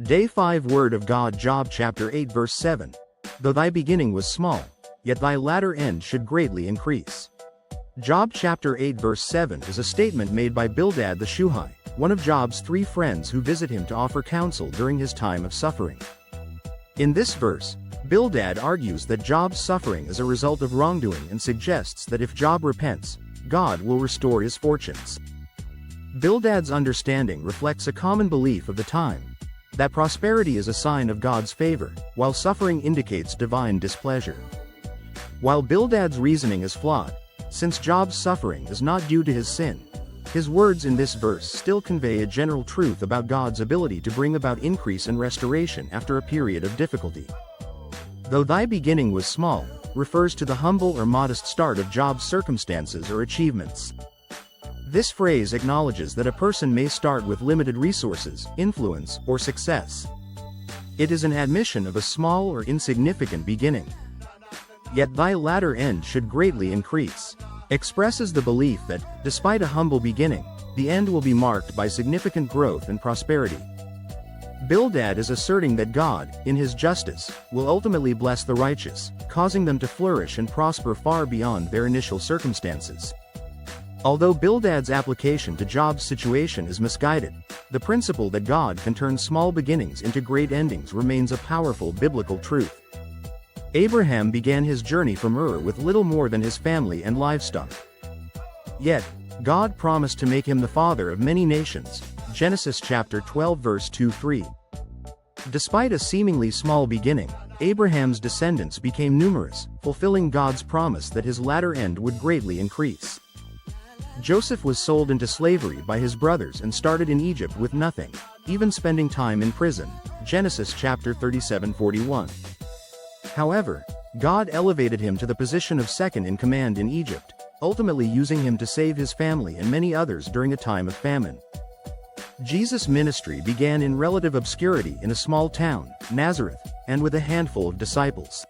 Day 5 Word of God, Job chapter 8 verse 7. Though thy beginning was small, yet thy latter end should greatly increase. Job chapter 8 verse 7 is a statement made by Bildad the Shuhite, one of Job's 3 friends who visit him to offer counsel during his time of suffering. In this verse, Bildad argues that Job's suffering is a result of wrongdoing and suggests that if Job repents, God will restore his fortunes. Bildad's understanding reflects a common belief of the time, that prosperity is a sign of God's favor, while suffering indicates divine displeasure. While Bildad's reasoning is flawed, since Job's suffering is not due to his sin, his words in this verse still convey a general truth about God's ability to bring about increase and restoration after a period of difficulty. Though thy beginning was small, refers to the humble or modest start of Job's circumstances or achievements. This phrase acknowledges that a person may start with limited resources, influence, or success. It is an admission of a small or insignificant beginning. Yet thy latter end should greatly increase. Expresses the belief that, despite a humble beginning, the end will be marked by significant growth and prosperity. Bildad is asserting that God, in his justice, will ultimately bless the righteous, causing them to flourish and prosper far beyond their initial circumstances. Although Bildad's application to Job's situation is misguided, the principle that God can turn small beginnings into great endings remains a powerful biblical truth. Abraham began his journey from Ur with little more than his family and livestock. Yet, God promised to make him the father of many nations, Genesis chapter 12 verse 2-3. Despite a seemingly small beginning, Abraham's descendants became numerous, fulfilling God's promise that his latter end would greatly increase. Joseph was sold into slavery by his brothers and started in Egypt with nothing, even spending time in prison, Genesis chapter 37:41. However, God elevated him to the position of second in command in Egypt, ultimately using him to save his family and many others during a time of famine. Jesus' ministry began in relative obscurity in a small town, Nazareth, and with a handful of disciples.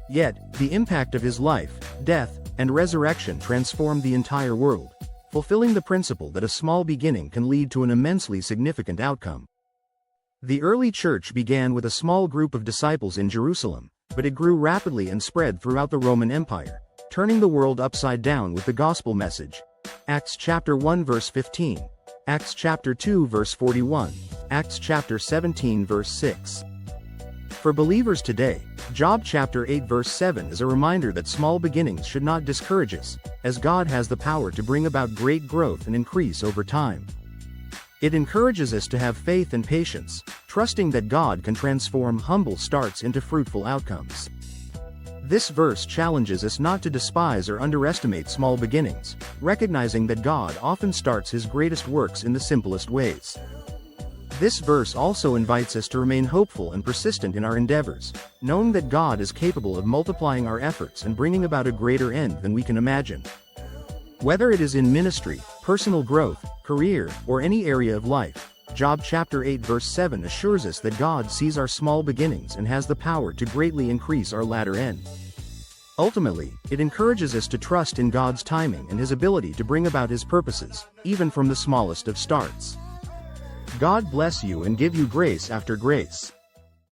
Yet, the impact of his life, death, and resurrection transformed the entire world, fulfilling the principle that a small beginning can lead to an immensely significant outcome. The early church began with a small group of disciples in Jerusalem, but it grew rapidly and spread throughout the Roman Empire, turning the world upside down with the gospel message. Acts chapter 1 verse 15, Acts chapter 2 verse 41, Acts chapter 17 verse 6. For believers today, Job chapter 8 verse 7 is a reminder that small beginnings should not discourage us, as God has the power to bring about great growth and increase over time. It encourages us to have faith and patience, trusting that God can transform humble starts into fruitful outcomes. This verse challenges us not to despise or underestimate small beginnings, recognizing that God often starts his greatest works in the simplest ways. This verse also invites us to remain hopeful and persistent in our endeavors, knowing that God is capable of multiplying our efforts and bringing about a greater end than we can imagine. Whether it is in ministry, personal growth, career, or any area of life, Job chapter 8 verse 7 assures us that God sees our small beginnings and has the power to greatly increase our latter end. Ultimately, it encourages us to trust in God's timing and his ability to bring about his purposes, even from the smallest of starts. God bless you and give you grace after grace.